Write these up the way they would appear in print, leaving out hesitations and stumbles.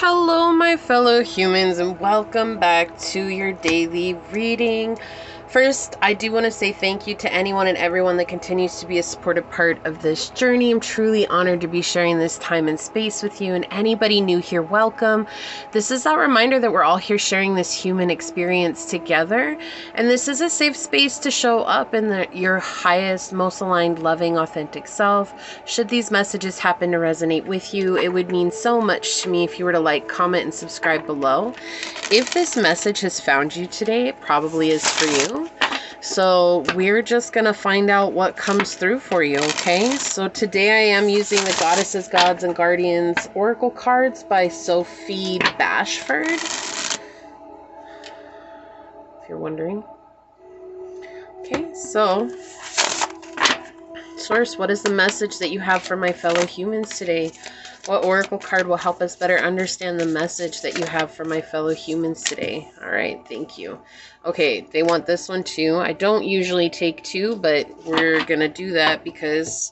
Hello, my fellow humans, and welcome back to your daily reading. First, I do want to say thank you to anyone and everyone that continues to be a supportive part of this journey. I'm truly honored to be sharing this time and space with you, and anybody new here, welcome. This is that reminder that we're all here sharing this human experience together, and this is a safe space to show up in your highest, most aligned, loving, authentic self. Should these messages happen to resonate with you, it would mean so much to me if you were to like, comment, and subscribe below. If this message has found you today, it probably is for you. So we're just going to find out what comes through for you, okay? So today I am using the Goddesses, Gods, and Guardians Oracle cards by Sophie Bashford, if you're wondering. Okay, so Source, what is the message that you have for my fellow humans today? What oracle card will help us better understand the message that you have for my fellow humans today? All right, thank you. Okay, they want this one too. I don't usually take two, but we're going to do that because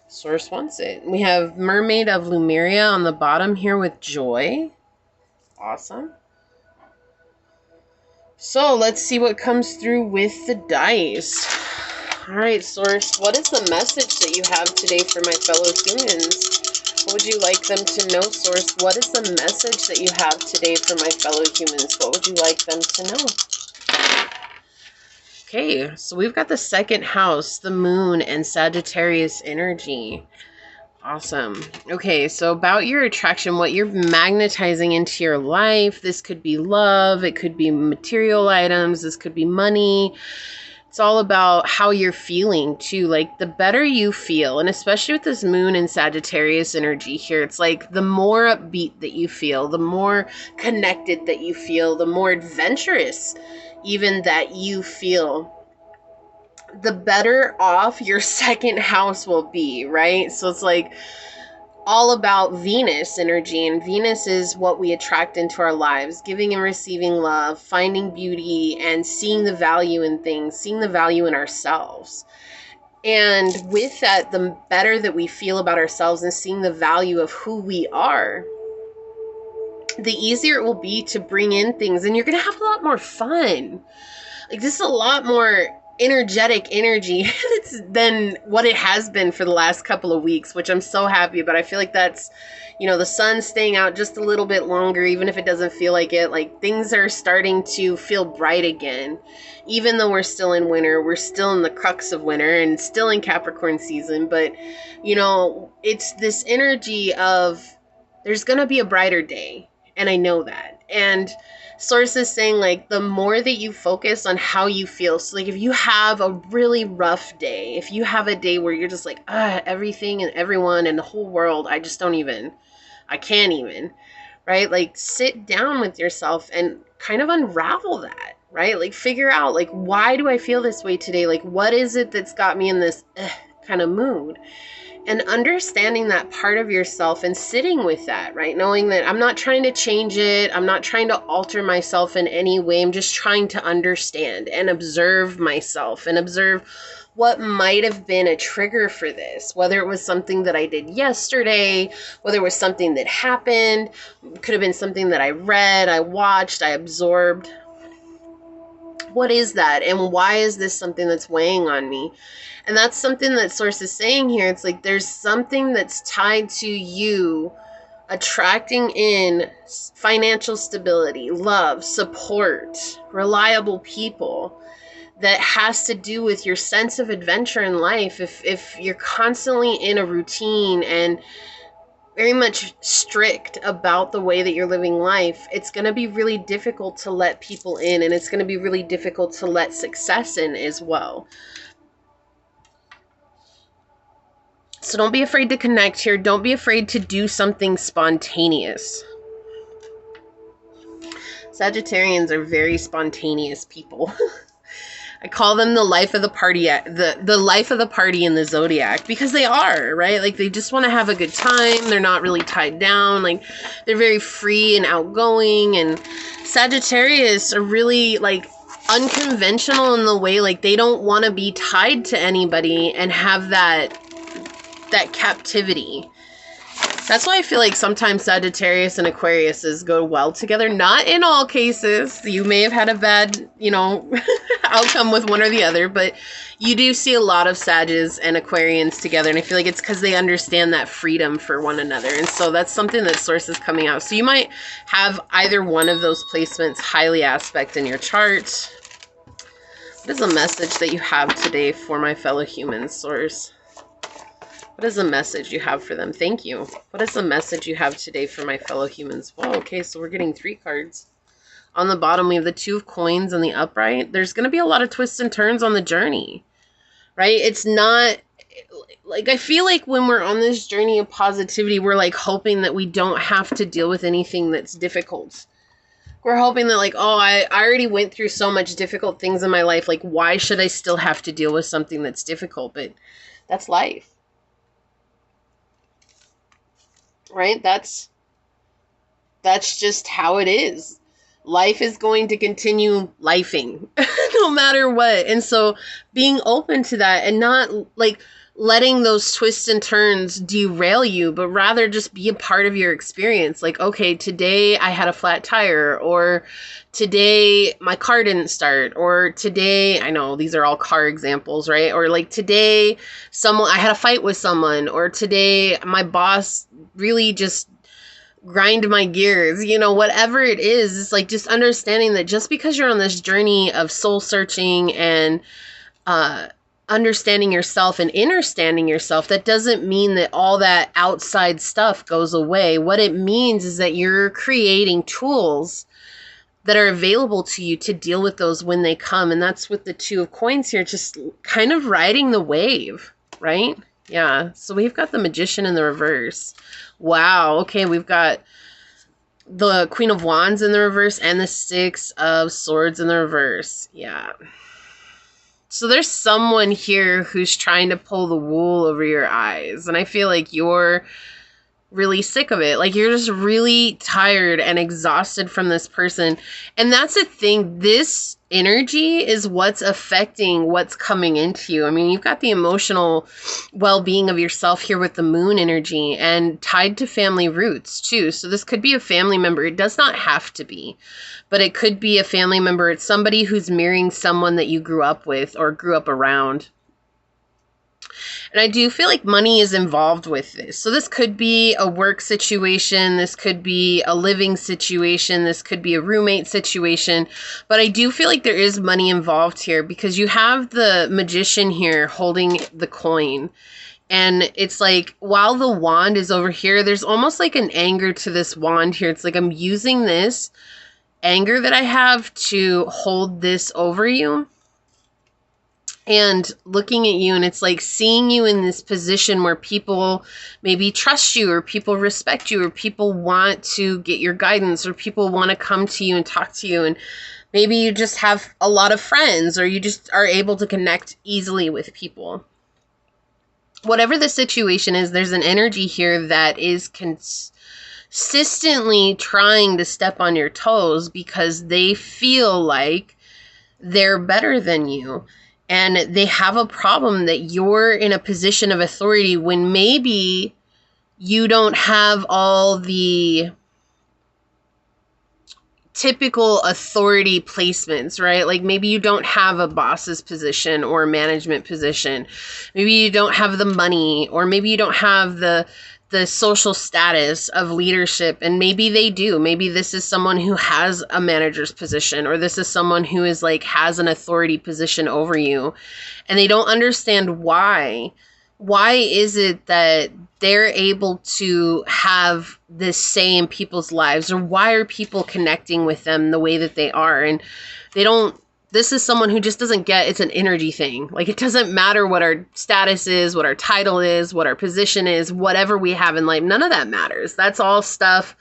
Source wants it. We have Mermaid of Lumeria on the bottom here with joy. Awesome. So let's see what comes through with the dice. All right, Source, what is the message that you have today for my fellow humans? What would you like them to know, Source? What is the message that you have today for my fellow humans? What would you like them to know? Okay, so we've got the second house, the moon, and Sagittarius energy. Awesome. Okay, so about your attraction, what you're magnetizing into your life. This could be love. It could be material items. This could be money. It's all about how you're feeling too. Like the better you feel, and especially with this moon and Sagittarius energy here, it's like the more upbeat that you feel, the more connected that you feel, the more adventurous even that you feel, the better off your second house will be, right? So it's like all about Venus energy, and Venus is what we attract into our lives, giving and receiving love, finding beauty, and seeing the value in things, seeing the value in ourselves. And with that, the better that we feel about ourselves and seeing the value of who we are, the easier it will be to bring in things, and you're going to have a lot more fun. Like this is a lot more energetic energy than what it has been for the last couple of weeks, which I'm so happy about. I feel like that's, you know, the sun's staying out just a little bit longer, even if it doesn't feel like it. Like things are starting to feel bright again, even though we're still in winter. We're still in the crux of winter and still in Capricorn season, but you know, it's this energy of there's gonna be a brighter day, and I know that. And Source is saying, like, the more that you focus on how you feel. So, like, if you have a really rough day, if you have a day where you're just like, everything and everyone and the whole world, I can't even, right? Like, sit down with yourself and kind of unravel that, right? Like, figure out, like, why do I feel this way today? Like, what is it that's got me in this kind of mood? And understanding that part of yourself and sitting with that, right? Knowing that I'm not trying to change it. I'm not trying to alter myself in any way. I'm just trying to understand and observe myself and observe what might have been a trigger for this, whether it was something that I did yesterday, whether it was something that happened, could have been something that I read, I watched, I absorbed. What is that? And why is this something that's weighing on me? And that's something that Source is saying here. It's like there's something that's tied to you attracting in financial stability, love, support, reliable people that has to do with your sense of adventure in life. If you're constantly in a routine and very much strict about the way that you're living life, it's going to be really difficult to let people in, and it's going to be really difficult to let success in as well. So don't be afraid to connect here. Don't be afraid to do something spontaneous. Sagittarians are very spontaneous people. I call them the life of the party, the life of the party in the zodiac, because they are, right? Like they just want to have a good time. They're not really tied down. Like they're very free and outgoing. And Sagittarius are really like unconventional in the way, like they don't want to be tied to anybody and have that captivity. That's why I feel like sometimes Sagittarius and Aquarius go well together. Not in all cases. You may have had a bad, outcome with one or the other, but you do see a lot of Sages and Aquarians together, and I feel like it's because they understand that freedom for one another, and so that's something that Source is coming out. So you might have either one of those placements highly aspect in your chart. What is the message that you have today for my fellow humans, Source? What is the message you have for them? Thank you. What is the message you have today for my fellow humans? Whoa, okay, so we're getting 3 cards. On the bottom, we have the 2 of coins and the upright. There's going to be a lot of twists and turns on the journey, right? It's not, like, I feel like when we're on this journey of positivity, we're, like, hoping that we don't have to deal with anything that's difficult. We're hoping that, like, oh, I already went through so much difficult things in my life. Like, why should I still have to deal with something that's difficult? But that's life. Right? That's just how it is. Life is going to continue lifing no matter what. And so being open to that and not like letting those twists and turns derail you, but rather just be a part of your experience. Like, okay, today I had a flat tire, or today my car didn't start, or today, I know these are all car examples, right? Or like today I had a fight with someone, or today my boss really just grind my gears, whatever it is. It's like just understanding that just because you're on this journey of soul searching and understanding yourself and understanding yourself, that doesn't mean that all that outside stuff goes away. What it means is that you're creating tools that are available to you to deal with those when they come. And that's with the 2 of coins here, just kind of riding the wave, right? Yeah. So we've got the Magician in the reverse. Wow. Okay. We've got the Queen of Wands in the reverse and the 6 of Swords in the reverse. Yeah. So there's someone here who's trying to pull the wool over your eyes. And I feel like you're really sick of it. Like, you're just really tired and exhausted from this person. And that's the thing. This energy is what's affecting what's coming into you. I mean, you've got the emotional well-being of yourself here with the moon energy and tied to family roots too. So this could be a family member. It does not have to be, but it could be a family member. It's somebody who's mirroring someone that you grew up with or grew up around. And I do feel like money is involved with this. So this could be a work situation. This could be a living situation. This could be a roommate situation. But I do feel like there is money involved here because you have the Magician here holding the coin. And it's like, while the wand is over here, there's almost like an anger to this wand here. It's like, I'm using this anger that I have to hold this over you. And looking at you, and it's like seeing you in this position where people maybe trust you, or people respect you, or people want to get your guidance, or people want to come to you and talk to you. And maybe you just have a lot of friends, or you just are able to connect easily with people. Whatever the situation is, there's an energy here that is consistently trying to step on your toes because they feel like they're better than you. And they have a problem that you're in a position of authority when maybe you don't have all the typical authority placements, right? Like maybe you don't have a boss's position or a management position. Maybe you don't have the money, or maybe you don't have the social status of leadership, and maybe they do. Maybe this is someone who has a manager's position, or this is someone who is like has an authority position over you, and they don't understand why. Why is it that they're able to have this say in people's lives, or why are people connecting with them the way that they are? And they don't. This is someone who just doesn't get it's an energy thing. Like, it doesn't matter what our status is, what our title is, what our position is, whatever we have in life. None of that matters. That's all stuff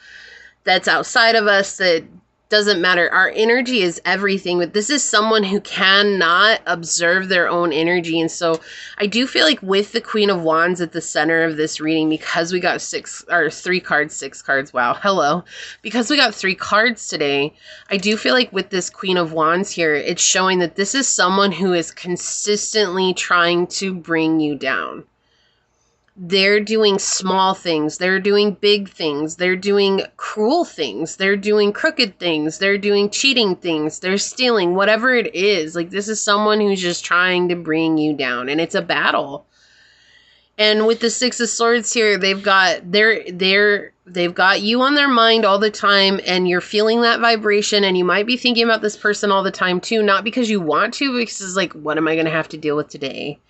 that's outside of us that doesn't matter. Our energy is everything, but this is someone who cannot observe their own energy. And so I do feel like with the Queen of Wands at the center of this reading, because we got 6 cards. Wow. Hello. Because we got 3 cards today, I do feel like with this Queen of Wands here, it's showing that this is someone who is consistently trying to bring you down. They're doing small things. They're doing big things. They're doing cruel things. They're doing crooked things. They're doing cheating things. They're stealing, whatever it is. Like, this is someone who's just trying to bring you down, and it's a battle. And with the Six of Swords here, they've got you on their mind all the time, and you're feeling that vibration, and you might be thinking about this person all the time too, not because you want to, because it's like, what am I going to have to deal with today?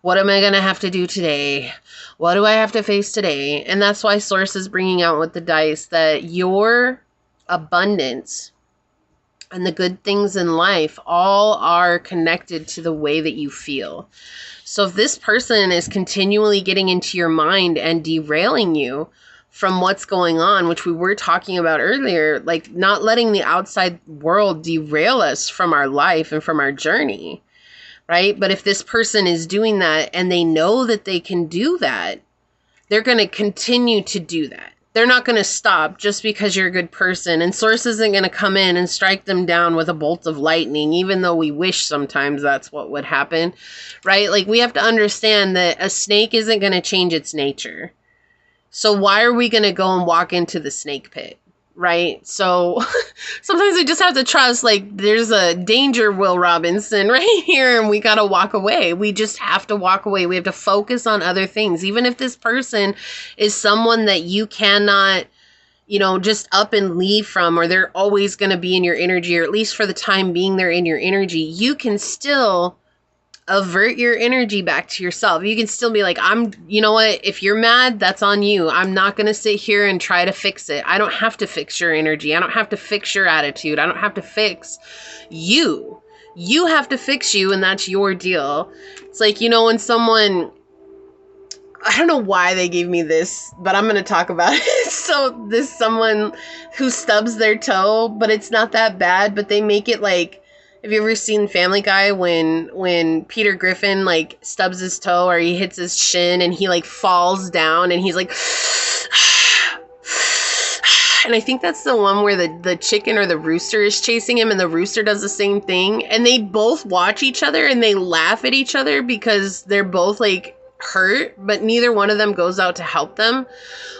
What am I going to have to do today? What do I have to face today? And that's why Source is bringing out with the dice that your abundance and the good things in life all are connected to the way that you feel. So if this person is continually getting into your mind and derailing you from what's going on, which we were talking about earlier, like not letting the outside world derail us from our life and from our journey, right? But if this person is doing that and they know that they can do that, they're going to continue to do that. They're not going to stop just because you're a good person. And Source isn't going to come in and strike them down with a bolt of lightning, even though we wish sometimes that's what would happen, right? Like, we have to understand that a snake isn't going to change its nature. So why are we going to go and walk into the snake pit, right? So sometimes we just have to trust, like, there's a danger, Will Robinson, right here, and we got to walk away. We just have to walk away. We have to focus on other things. Even if this person is someone that you cannot, just up and leave from, or they're always going to be in your energy, or at least for the time being they're in your energy, you can still avert your energy back to yourself. You can still be like, you know what? If you're mad, that's on you. I'm not going to sit here and try to fix it. I don't have to fix your energy. I don't have to fix your attitude. I don't have to fix you. You have to fix you, and that's your deal. It's like, when someone, I don't know why they gave me this, but I'm going to talk about it. So this someone who stubs their toe, but it's not that bad, but they make it like, have you ever seen Family Guy when Peter Griffin like stubs his toe or he hits his shin and he like falls down and he's like, and I think that's the one where the chicken or the rooster is chasing him and the rooster does the same thing, and they both watch each other and they laugh at each other because they're both like hurt, but neither one of them goes out to help them.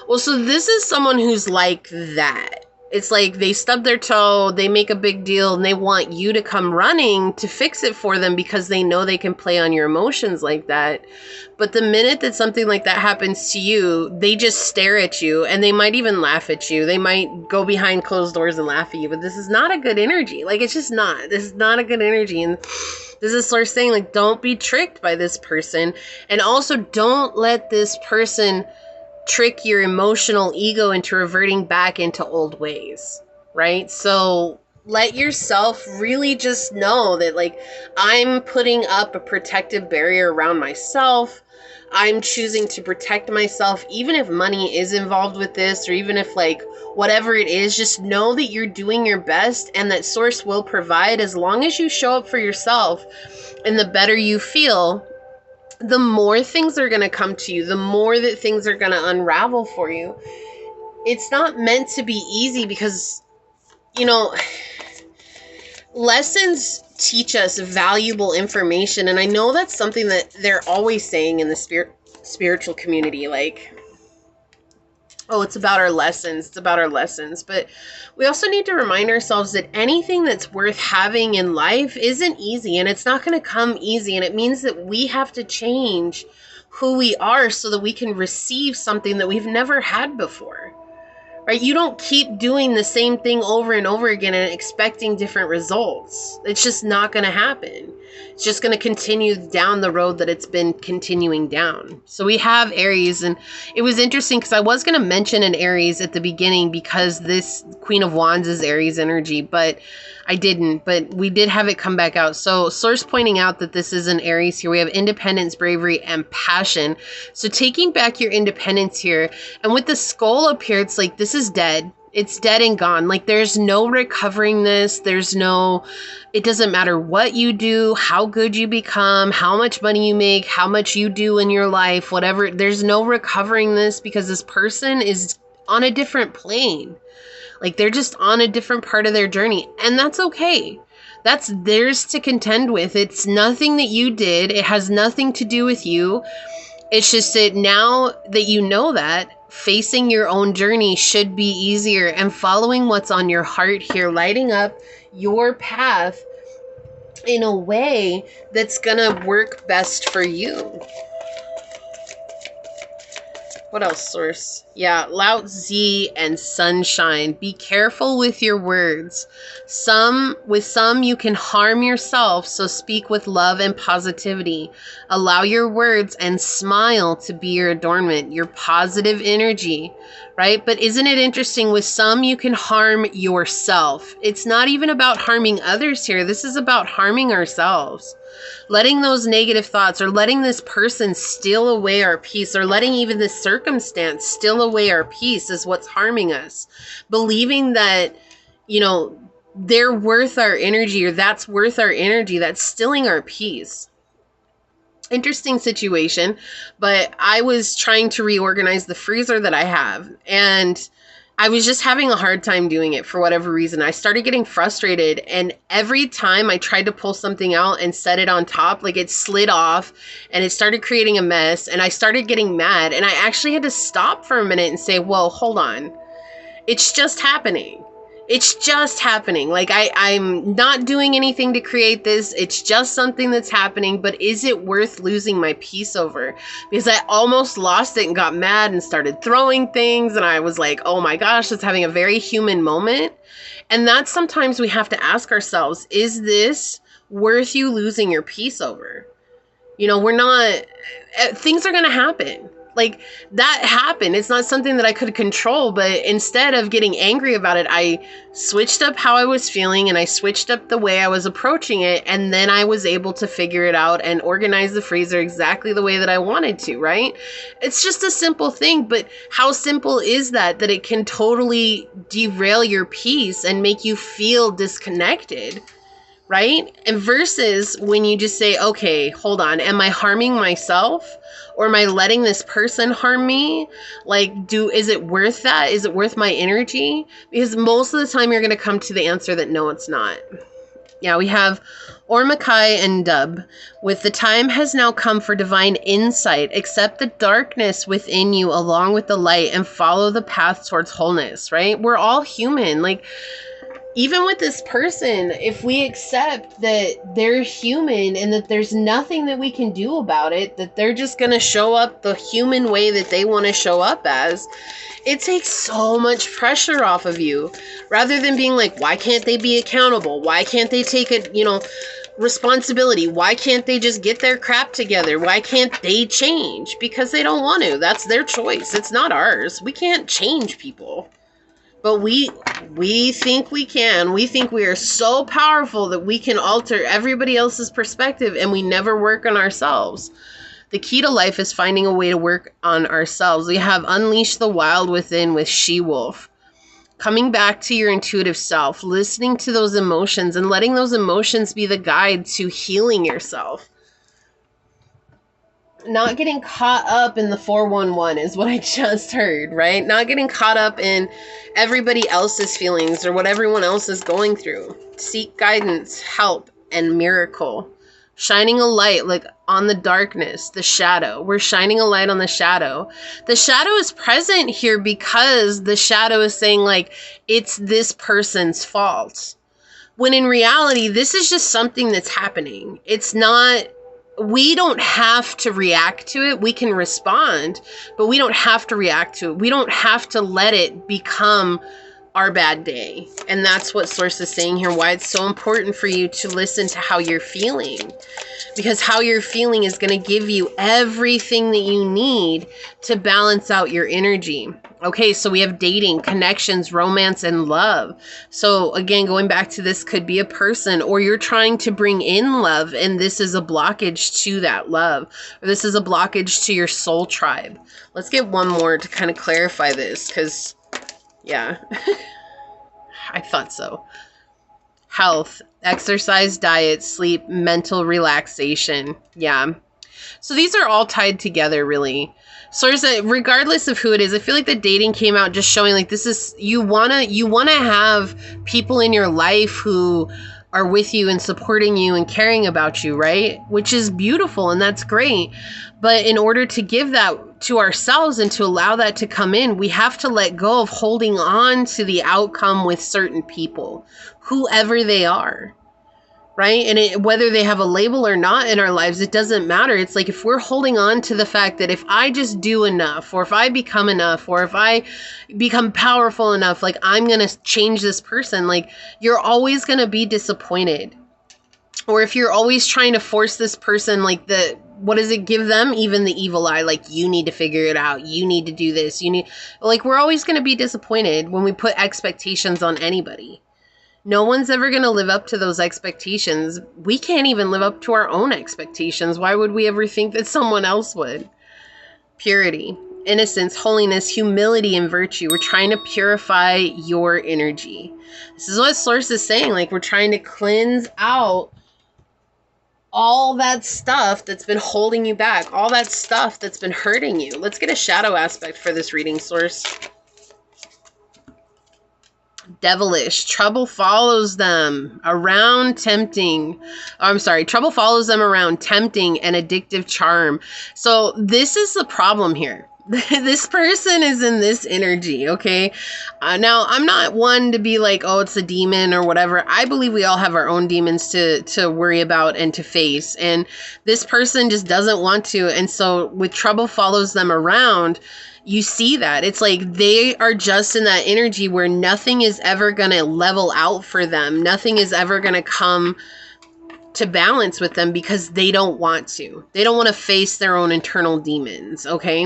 Well, so this is someone who's like that. It's like they stub their toe, they make a big deal, and they want you to come running to fix it for them because they know they can play on your emotions like that. But the minute that something like that happens to you, they just stare at you, and they might even laugh at you. They might go behind closed doors and laugh at you, but this is not a good energy. Like, it's just not. This is not a good energy. And this is Source saying, like, don't be tricked by this person. And also, don't let this person trick your emotional ego into reverting back into old ways, right? So let yourself really just know that, like, I'm putting up a protective barrier around myself. I'm choosing to protect myself, even if money is involved with this, or even if, like, whatever it is, just know that you're doing your best and that Source will provide as long as you show up for yourself. And the better you feel, the more things are going to come to you, the more that things are going to unravel for you. It's not meant to be easy because, lessons teach us valuable information. And I know that's something that they're always saying in the spiritual community, like, oh, it's about our lessons. It's about our lessons. But we also need to remind ourselves that anything that's worth having in life isn't easy, and it's not going to come easy. And it means that we have to change who we are so that we can receive something that we've never had before, right? You don't keep doing the same thing over and over again and expecting different results. It's just not going to happen. It's just going to continue down the road that it's been continuing down. So we have Aries, and it was interesting because I was going to mention an Aries at the beginning because this Queen of Wands is Aries energy, but I didn't. But we did have it come back out. So Source pointing out that this is an Aries here. We have independence, bravery, and passion. So taking back your independence here. And with the skull up here, it's like this is dead. It's dead and gone. Like, there's no recovering this. It doesn't matter what you do, how good you become, how much money you make, how much you do in your life, whatever. There's no recovering this because this person is on a different plane. Like, they're just on a different part of their journey. And that's okay. That's theirs to contend with. It's nothing that you did. It has nothing to do with you. It's just that now that you know that, facing your own journey should be easier, and following what's on your heart here, lighting up your path in a way that's gonna work best for you. What else, source? Yeah, Lao Tzu and sunshine. Be careful with your words. With some you can harm yourself, so speak with love and positivity. Allow your words and smile to be your adornment, your positive energy, right? But isn't it interesting? With some you can harm yourself. It's not even about harming others here. This is about harming ourselves. Letting those negative thoughts, or letting this person steal away our peace, or letting even this circumstance steal away our peace is what's harming us. Believing that, they're worth our energy, or that's worth our energy, that's stealing our peace. Interesting situation, but I was trying to reorganize the freezer that I have, and I was just having a hard time doing it for whatever reason. I started getting frustrated, and every time I tried to pull something out and set it on top, like it slid off and it started creating a mess, and I started getting mad, and I actually had to stop for a minute and say, well, hold on. It's just happening. It's just happening. Like I'm not doing anything to create this. It's just something that's happening, but is it worth losing my peace over? Because I almost lost it and got mad and started throwing things. And I was like, oh my gosh, it's having a very human moment. And that's sometimes we have to ask ourselves, is this worth you losing your peace over? Things are going to happen. Like, that happened. It's not something that I could control, but instead of getting angry about it, I switched up how I was feeling, and I switched up the way I was approaching it, and then I was able to figure it out and organize the freezer exactly the way that I wanted to, right? It's just a simple thing, but how simple is that it can totally derail your peace and make you feel disconnected? Right? And versus when you just say, okay, hold on, am I harming myself, or am I letting this person harm me? Is it worth that? Is it worth my energy? Because most of the time you're going to come to the answer that no, it's not. Yeah, we have Ormakai and Dub with the time has now come for divine insight. Accept the darkness within you along with the light and follow the path towards wholeness, right? We're all human. Even with this person, if we accept that they're human and that there's nothing that we can do about it, that they're just going to show up the human way that they want to show up as, it takes so much pressure off of you. Rather than being like, why can't they be accountable? Why can't they take responsibility? Why can't they just get their crap together? Why can't they change? Because they don't want to. That's their choice. It's not ours. We can't change people. But we think we can. We think we are so powerful that we can alter everybody else's perspective, and we never work on ourselves. The key to life is finding a way to work on ourselves. We have Unleash the Wild Within with She-Wolf. Coming back to your intuitive self, listening to those emotions and letting those emotions be the guide to healing yourself. Not getting caught up in the 411 is what I just heard, right? Not getting caught up in everybody else's feelings or what everyone else is going through. Seek guidance, help, and miracle. Shining a light on the darkness, the shadow. We're shining a light on the shadow. The shadow is present here because the shadow is saying it's this person's fault. When in reality, this is just something that's happening. It's not... We don't have to react to it. We can respond, but we don't have to react to it. We don't have to let it become our bad day. And that's what Source is saying here, why it's so important for you to listen to how you're feeling. Because how you're feeling is going to give you everything that you need to balance out your energy. Okay, so we have dating, connections, romance, and love. So again, going back to this could be a person, or you're trying to bring in love, and this is a blockage to that love. Or this is a blockage to your soul tribe. Let's get one more to kind of clarify this, because, yeah, I thought so. Health, exercise, diet, sleep, mental relaxation. Yeah. So these are all tied together, really. So regardless of who it is, I feel like the dating came out just showing this is, you wanna have people in your life who are with you and supporting you and caring about you, right? Which is beautiful and that's great. But in order to give that to ourselves and to allow that to come in, we have to let go of holding on to the outcome with certain people, whoever they are. Right? And whether they have a label or not in our lives, it doesn't matter. It's like if we're holding on to the fact that if I just do enough, or if I become enough, or if I become powerful enough, like I'm going to change this person, like you're always going to be disappointed. Or if you're always trying to force this person, like what does it give them? Even the evil eye, like you need to figure it out. You need to do this. We're always going to be disappointed when we put expectations on anybody. No one's ever going to live up to those expectations. We can't even live up to our own expectations. Why would we ever think that someone else would? Purity, innocence, holiness, humility, and virtue. We're trying to purify your energy. This is what Source is saying. Like we're trying to cleanse out all that stuff that's been holding you back. All that stuff that's been hurting you. Let's get a shadow aspect for this reading, Source. Devilish. Trouble follows them around trouble follows them around tempting and addictive charm. So this is the problem here. This person is in this energy, okay? Now, I'm not one to be like, oh, it's a demon or whatever. I believe we all have our own demons to worry about and to face. And this person just doesn't want to. And so with trouble follows them around, you see that. It's like they are just in that energy where nothing is ever going to level out for them. Nothing is ever going to come to balance with them because they don't want to. They don't want to face their own internal demons, okay?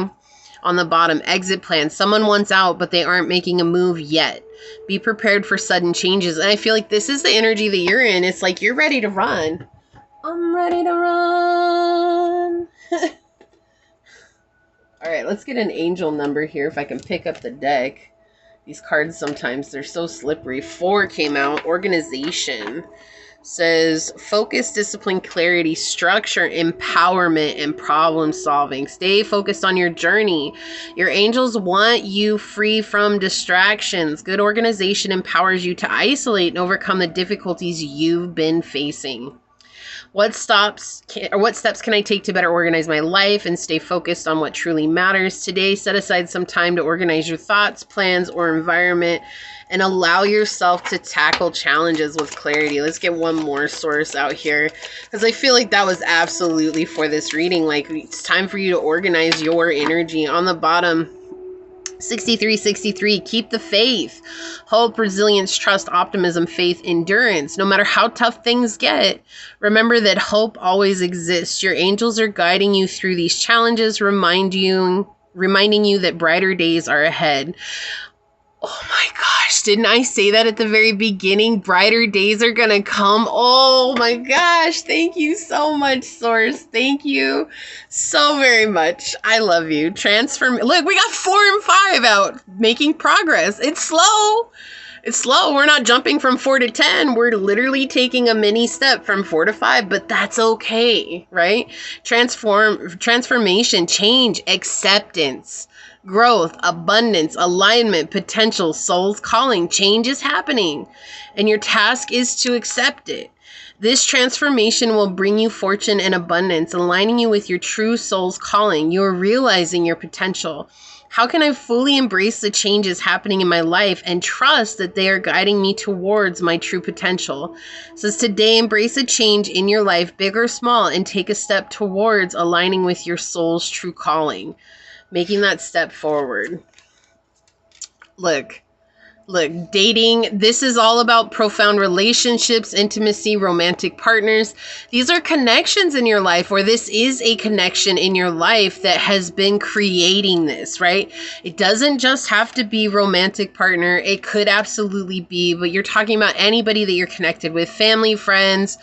On the bottom, exit plan. Someone wants out, but they aren't making a move yet. Be prepared for sudden changes. And I feel like this is the energy that you're in. It's like you're ready to run. I'm ready to run. All right, let's get an angel number here if I can pick up the deck. These cards sometimes, they're so slippery. 4 came out. Organization. Says focus, discipline, clarity, structure, empowerment, and problem solving. Stay focused on your journey. Your angels want you free from distractions. Good organization empowers you to isolate and overcome the difficulties you've been facing. What steps can I take to better organize my life and stay focused on what truly matters? Today, set aside some time to organize your thoughts, plans, or environment and allow yourself to tackle challenges with clarity. Let's get one more source out here because I feel like that was absolutely for this reading. Like it's time for you to organize your energy. On the bottom, 6363, keep the faith. Hope, resilience, trust, optimism, faith, endurance. No matter how tough things get, remember that hope always exists. Your angels are guiding you through these challenges, reminding you that brighter days are ahead. Oh my gosh, didn't I say that at the very beginning? Brighter days are gonna come. Oh my gosh, thank you so much, Source. Thank you so very much. I love you. Look, we got 4 and 5 out, making progress. It's slow. It's slow. We're not jumping from 4 to 10. We're literally taking a mini step from 4 to 5, but that's okay, right? Transformation, change, acceptance. Growth, abundance, alignment, potential, soul's calling. Change is happening, and your task is to accept it. This transformation will bring you fortune and abundance, aligning you with your true soul's calling. You are realizing your potential. How can I fully embrace the changes happening in my life and trust that they are guiding me towards my true potential? It says today, embrace a change in your life, big or small, and take a step towards aligning with your soul's true calling. Making that step forward. Look, dating, this is all about profound relationships, intimacy, romantic partners. These are connections in your life, or this is a connection in your life that has been creating this, right? It doesn't just have to be romantic partner. It could absolutely be, but you're talking about anybody that you're connected with, family, friends,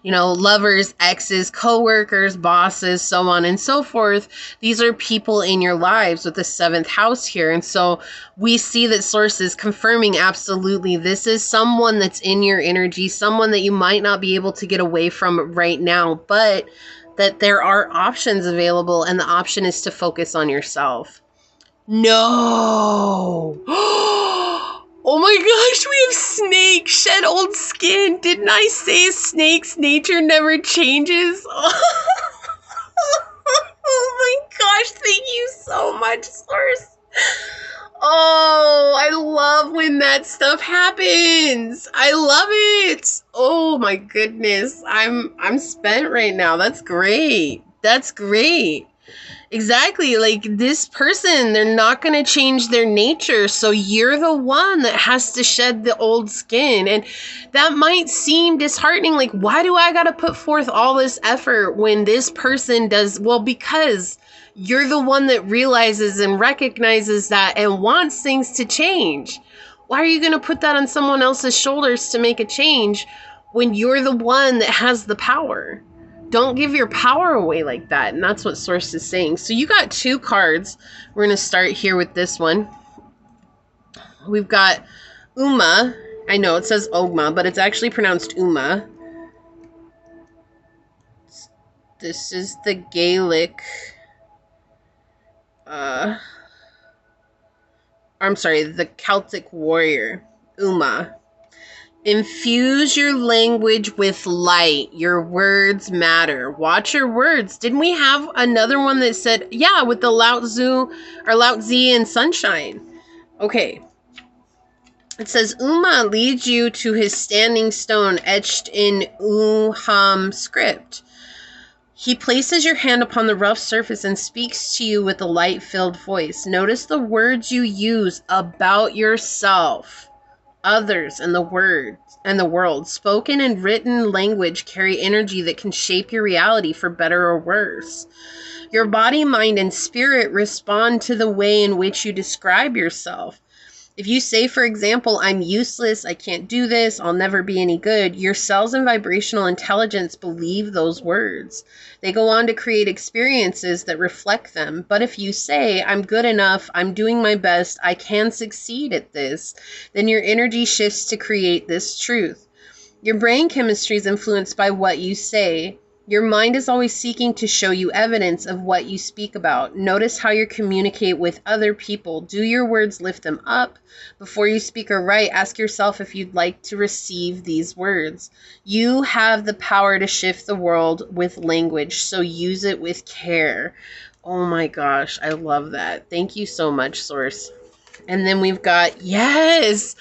lovers, exes, co-workers, bosses, so on and so forth. These are people in your lives with the 7th house here. And so we see that Source is confirming absolutely this is someone that's in your energy, someone that you might not be able to get away from right now, but that there are options available, and the option is to focus on yourself. No. Oh my gosh, we have snake, shed old skin. Didn't I say a snake's nature never changes? Oh my gosh, thank you so much, Source. Oh, I love when that stuff happens. I love it. Oh my goodness. I'm spent right now. That's great. That's great. Exactly. Like this person, they're not going to change their nature. So you're the one that has to shed the old skin. And that might seem disheartening. Like, why do I got to put forth all this effort when this person does? Well, because you're the one that realizes and recognizes that and wants things to change. Why are you going to put that on someone else's shoulders to make a change when you're the one that has the power? Don't give your power away like that. And that's what Source is saying. So you got 2 cards. We're going to start here with this one. We've got Uma. I know it says Ogma, but it's actually pronounced Uma. This is the Gaelic. I'm sorry, the Celtic warrior. Uma. Infuse your language with light. Your words matter. Watch your words. Didn't we have another one that said, yeah, with the Lao Tzu and sunshine? Okay. It says, Uma leads you to his standing stone etched in Uham script. He places your hand upon the rough surface and speaks to you with a light-filled voice. Notice the words you use about yourself, others, and the world. Spoken and written language carry energy that can shape your reality for better or worse. Your body, mind, and spirit respond to the way in which you describe yourself. If you say, for example, I'm useless, I can't do this, I'll never be any good, your cells and vibrational intelligence believe those words. They go on to create experiences that reflect them. But if you say, I'm good enough, I'm doing my best, I can succeed at this, then your energy shifts to create this truth. Your brain chemistry is influenced by what you say. Your mind is always seeking to show you evidence of what you speak about. Notice how you communicate with other people. Do your words lift them up? Before you speak or write, ask yourself if you'd like to receive these words. You have the power to shift the world with language, so use it with care. Oh my gosh, I love that. Thank you so much, Source. And then we've got, yes,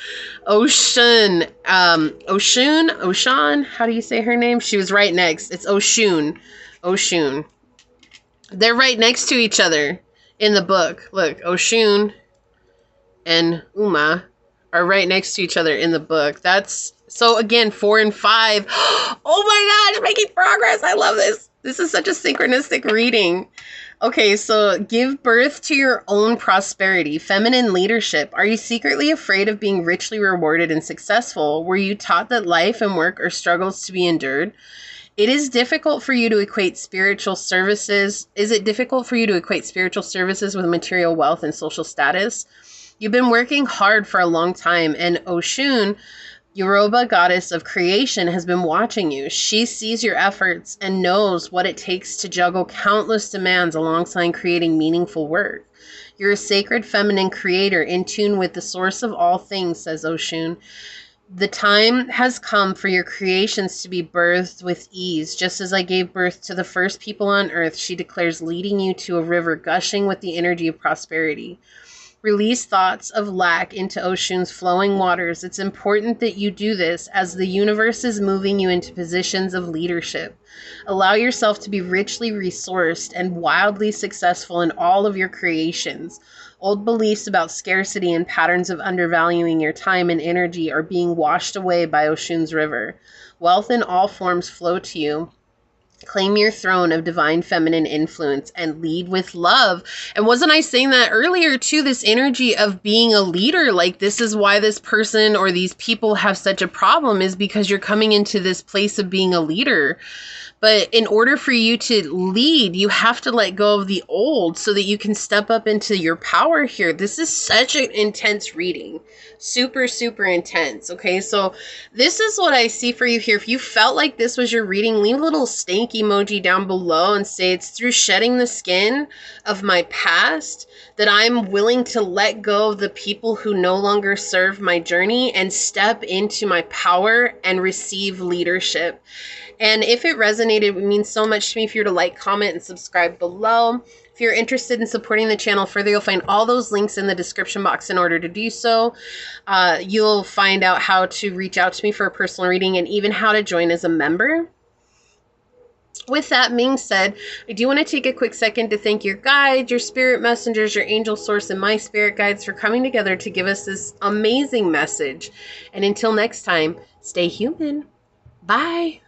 Ocean. Ocean, how do you say her name? She was right next. It's Oshun. Oshun. They're right next to each other in the book. Look, Oshun and Uma are right next to each other in the book. That's, so again, 4 and 5. Oh my gosh, making progress. I love this. This is such a synchronistic reading. Okay, so give birth to your own prosperity. Feminine leadership. Are you secretly afraid of being richly rewarded and successful? Were you taught that life and work are struggles to be endured? It is difficult for you to equate spiritual services. Is it difficult for you to equate spiritual services with material wealth and social status? You've been working hard for a long time, and Oshun, Yoruba goddess of creation, has been watching you. She sees your efforts and knows what it takes to juggle countless demands alongside creating meaningful work. You're a sacred feminine creator in tune with the source of all things, says Oshun. The time has come for your creations to be birthed with ease. Just as I gave birth to the first people on earth, she declares, leading you to a river gushing with the energy of prosperity. Release thoughts of lack into Oshun's flowing waters. It's important that you do this as the universe is moving you into positions of leadership. Allow yourself to be richly resourced and wildly successful in all of your creations. Old beliefs about scarcity and patterns of undervaluing your time and energy are being washed away by Oshun's river. Wealth in all forms flow to you. Claim your throne of divine feminine influence and lead with love. And wasn't I saying that earlier too? This energy of being a leader, like this is why this person or these people have such a problem, is because you're coming into this place of being a leader. But in order for you to lead, you have to let go of the old so that you can step up into your power here. This is such an intense reading. Super, super intense. Okay, so this is what I see for you here. If you felt like this was your reading, leave a little snake link emoji down below and say it's through shedding the skin of my past that I'm willing to let go of the people who no longer serve my journey and step into my power and receive leadership. And if it resonated, it would mean so much to me if you were to like, comment, and subscribe below. If you're interested in supporting the channel further, you'll find all those links in the description box in order to do so. You'll find out how to reach out to me for a personal reading and even how to join as a member. With that being said, I do want to take a quick second to thank your guides, your spirit messengers, your angel source, and my spirit guides for coming together to give us this amazing message. And until next time, stay human. Bye.